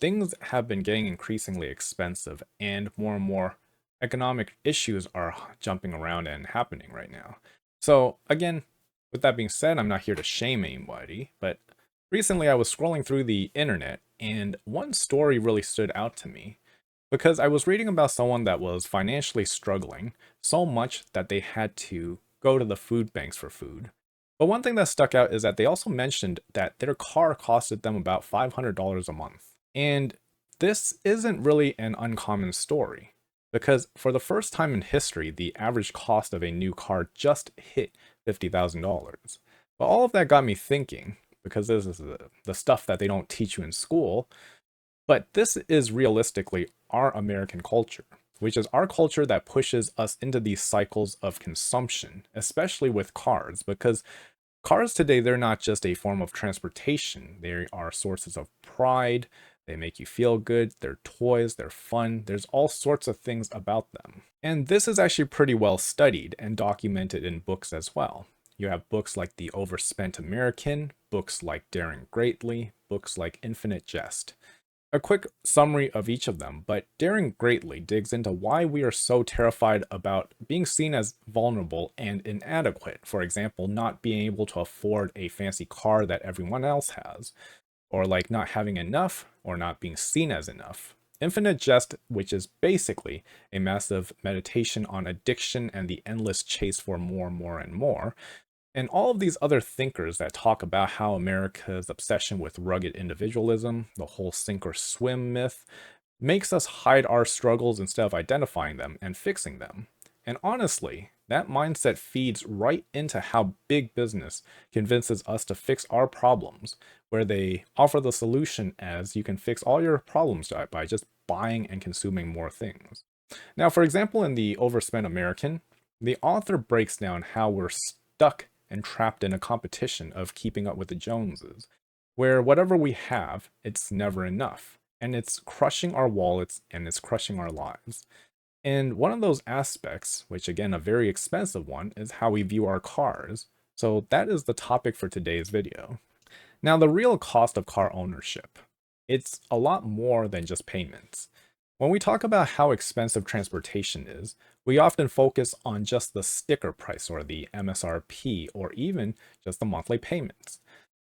things have been getting increasingly expensive and more economic issues are jumping around and happening right now. So, again, with that being said, I'm not here to shame anybody, but recently I was scrolling through the internet and one story really stood out to me because I was reading about someone that was financially struggling so much that they had to go to the food banks for food. But one thing that stuck out is that they also mentioned that their car costed them about $500 a month. And this isn't really an uncommon story, because for the first time in history, the average cost of a new car just hit $50,000. But all of that got me thinking, because this is the stuff that they don't teach you in school, but this is realistically our American culture, which is our culture that pushes us into these cycles of consumption, especially with cars, because cars today, they're not just a form of transportation, they are sources of pride. They make you feel good, they're toys, they're fun, there's all sorts of things about them. And this is actually pretty well studied and documented in books as well. You have books like The Overspent American, books like Daring Greatly, books like Infinite Jest. A quick summary of each of them, but Daring Greatly digs into why we are so terrified about being seen as vulnerable and inadequate. For example, not being able to afford a fancy car that everyone else has, or like not having enough, or not being seen as enough. Infinite Jest, which is basically a massive meditation on addiction and the endless chase for more, and more, and all of these other thinkers that talk about how America's obsession with rugged individualism, the whole sink or swim myth, makes us hide our struggles instead of identifying them and fixing them. And honestly, that mindset feeds right into how big business convinces us to fix our problems, where they offer the solution as you can fix all your problems by just buying and consuming more things. Now, for example, in The Overspent American, the author breaks down how we're stuck and trapped in a competition of keeping up with the Joneses, where whatever we have, it's never enough, and it's crushing our wallets and it's crushing our lives. And one of those aspects, which again, a very expensive one, is how we view our cars. So that is the topic for today's video. Now, the real cost of car ownership. It's a lot more than just payments. When we talk about how expensive transportation is, we often focus on just the sticker price or the MSRP or even just the monthly payments.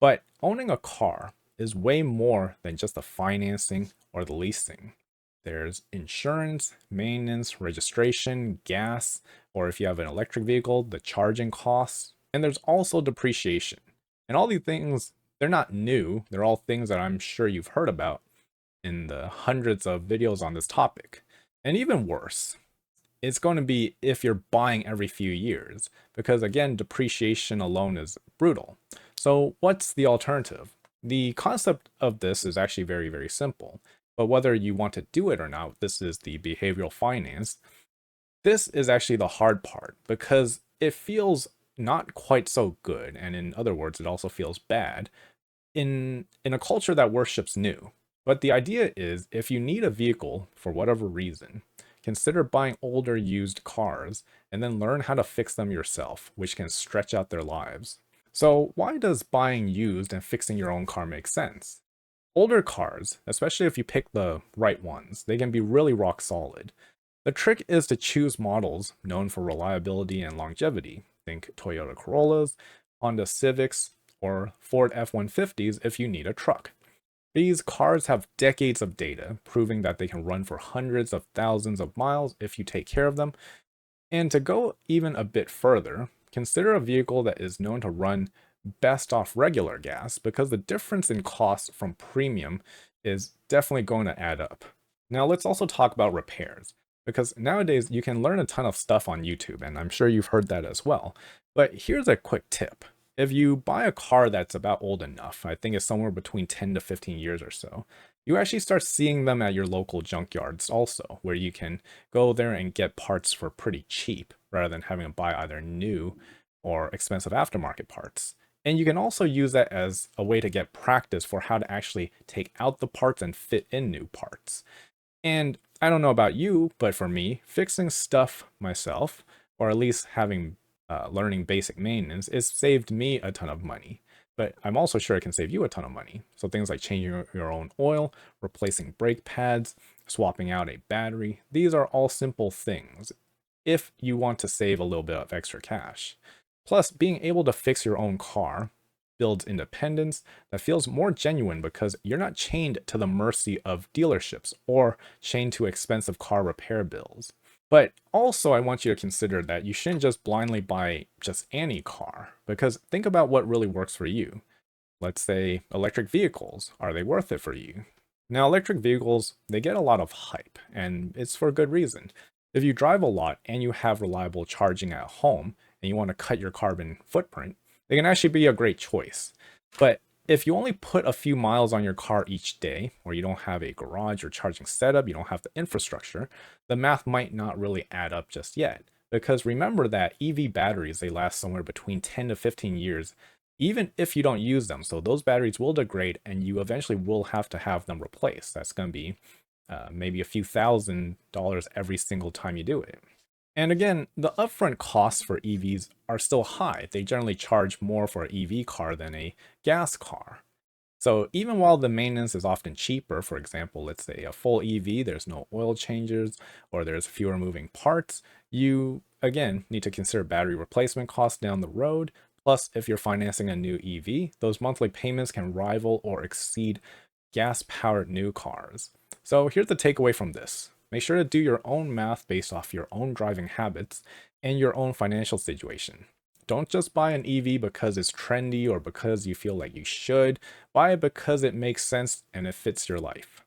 But owning a car is way more than just the financing or the leasing. There's insurance, maintenance, registration, gas, or if you have an electric vehicle, the charging costs, and there's also depreciation. And all these things, they're not new, they're all things that I'm sure you've heard about in the hundreds of videos on this topic. And even worse, it's going to be if you're buying every few years, because again, depreciation alone is brutal. So, what's the alternative? The concept of this is actually very simple, but whether you want to do it or not, this is the behavioral finance. This is actually the hard part because it feels not quite so good, and in other words, it also feels bad in a culture that worships new. But the idea is if you need a vehicle for whatever reason, consider buying older used cars and then learn how to fix them yourself, which can stretch out their lives. So, why does buying used and fixing your own car make sense? Older cars, especially if you pick the right ones, they can be really rock solid. The trick is to choose models known for reliability and longevity. Think Toyota Corollas, Honda Civics, or Ford F-150s if you need a truck. These cars have decades of data proving that they can run for hundreds of thousands of miles if you take care of them. And to go even a bit further, consider a vehicle that is known to run best off regular gas because the difference in cost from premium is definitely going to add up. Now, let's also talk about repairs because nowadays you can learn a ton of stuff on YouTube, and I'm sure you've heard that as well. But here's a quick tip. If you buy a car that's about old enough, I think it's somewhere between 10 to 15 years or so, you actually start seeing them at your local junkyards also, where you can go there and get parts for pretty cheap rather than having to buy either new or expensive aftermarket parts. And you can also use that as a way to get practice for how to actually take out the parts and fit in new parts. And I don't know about you, but for me, fixing stuff myself, or at least having learning basic maintenance, has saved me a ton of money. but I'm also sure it can save you a ton of money. So things like changing your own oil, replacing brake pads, swapping out a battery, these are all simple things if you want to save a little bit of extra cash. Plus, being able to fix your own car builds independence that feels more genuine because you're not chained to the mercy of dealerships or chained to expensive car repair bills. But also, I want you to consider that you shouldn't just blindly buy just any car, because think about what really works for you. Let's say electric vehicles, are they worth it for you? Now, electric vehicles, they get a lot of hype, and it's for good reason. If you drive a lot and you have reliable charging at home and you want to cut your carbon footprint, they can actually be a great choice. But if you only put a few miles on your car each day, or you don't have a garage or charging setup, you don't have the infrastructure, the math might not really add up just yet. Because remember that EV batteries, they last somewhere between 10 to 15 years, even if you don't use them. So those batteries will degrade and you eventually will have to have them replaced. That's going to be maybe a few $1,000s every single time you do it. And again, the upfront costs for EVs are still high. They generally charge more for an EV car than a gas car. So even while the maintenance is often cheaper, for example, let's say a full EV, there's no oil changes or there's fewer moving parts, you again need to consider battery replacement costs down the road. Plus, if you're financing a new EV, those monthly payments can rival or exceed gas-powered new cars. So here's the takeaway from this. Make sure to do your own math based off your own driving habits and your own financial situation. Don't just buy an EV because it's trendy or because you feel like you should. Buy it because it makes sense and it fits your life.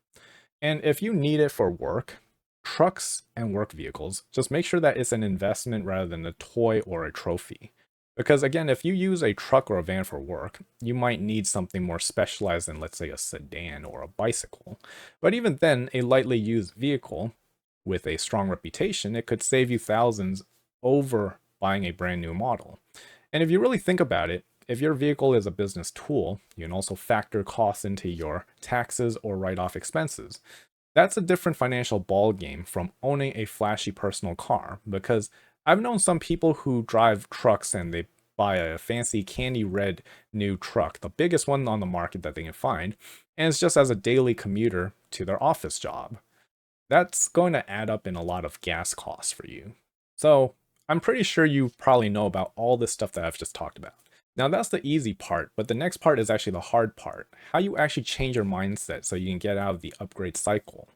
And if you need it for work, trucks and work vehicles, just make sure that it's an investment rather than a toy or a trophy. Because again, if you use a truck or a van for work, you might need something more specialized than, let's say, a sedan or a bicycle. But even then, a lightly used vehicle with a strong reputation, it could save you thousands over buying a brand new model. And if you really think about it, if your vehicle is a business tool, you can also factor costs into your taxes or write off expenses. That's a different financial ballgame from owning a flashy personal car, because I've known some people who drive trucks and they buy a fancy candy red new truck, the biggest one on the market that they can find, and it's just as a daily commuter to their office job. That's going to add up in a lot of gas costs for you. So I'm pretty sure you probably know about all this stuff that I've just talked about. Now that's the easy part, but the next part is actually the hard part. How you actually change your mindset so you can get out of the upgrade cycle.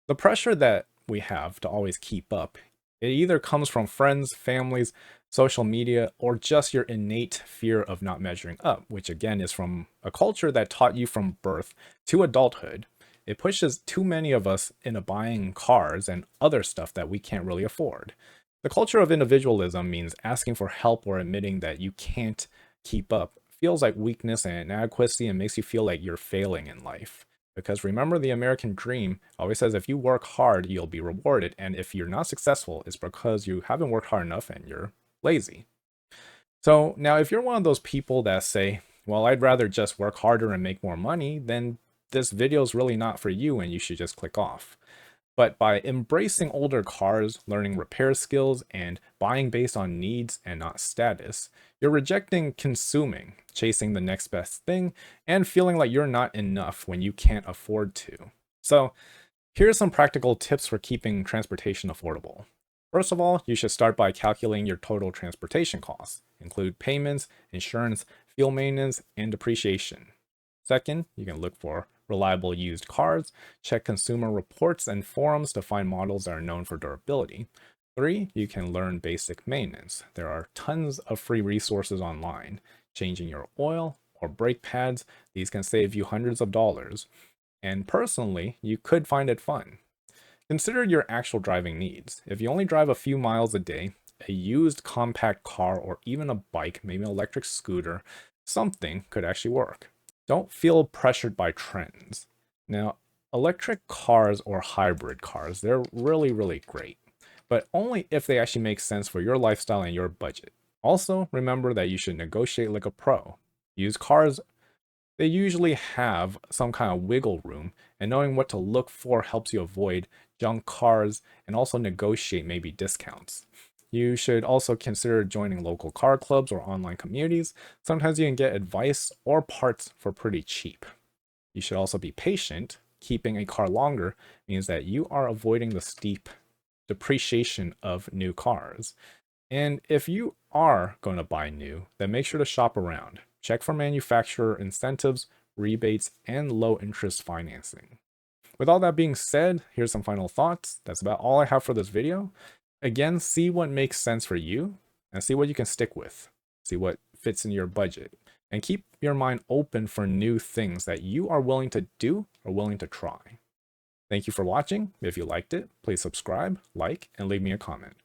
The pressure that we have to always keep up, it either comes from friends, families, social media, or just your innate fear of not measuring up, which again is from a culture that taught you from birth to adulthood. It pushes too many of us into buying cars and other stuff that we can't really afford. The culture of individualism means asking for help or admitting that you can't keep up feels like weakness and inadequacy and makes you feel like you're failing in life. Because remember, the American dream always says if you work hard, you'll be rewarded. And if you're not successful, it's because you haven't worked hard enough and you're lazy. So now, if you're one of those people that say, well, I'd rather just work harder and make more money, then this video is really not for you and you should just click off. But by embracing older cars, learning repair skills, and buying based on needs and not status, you're rejecting consuming, chasing the next best thing, and feeling like you're not enough when you can't afford to. So, here are some practical tips for keeping transportation affordable. First of all, you should start by calculating your total transportation costs. Include payments, insurance, fuel maintenance, and depreciation. Second, you can look for reliable used cars, check consumer reports and forums to find models that are known for durability. 3, you can learn basic maintenance. There are tons of free resources online. Changing your oil or brake pads, these can save you hundreds of dollars. And personally, you could find it fun. Consider your actual driving needs. If you only drive a few miles a day, a used compact car or even a bike, maybe an electric scooter, something could actually work. Don't feel pressured by trends. Now, electric cars or hybrid cars, they're really great, but only if they actually make sense for your lifestyle and your budget. Also, remember that you should negotiate like a pro. Used cars, they usually have some kind of wiggle room, and knowing what to look for helps you avoid junk cars and also negotiate maybe discounts. You should also consider joining local car clubs or online communities. Sometimes you can get advice or parts for pretty cheap. You should also be patient. Keeping a car longer means that you are avoiding the steep depreciation of new cars. And if you are going to buy new, then make sure to shop around. Check for manufacturer incentives, rebates, and low interest financing. With all that being said, here's some final thoughts. That's about all I have for this video. Again, see what makes sense for you and see what you can stick with. See what fits in your budget. And keep your mind open for new things that you are willing to do or willing to try. Thank you for watching. If you liked it, please subscribe, like, and leave me a comment.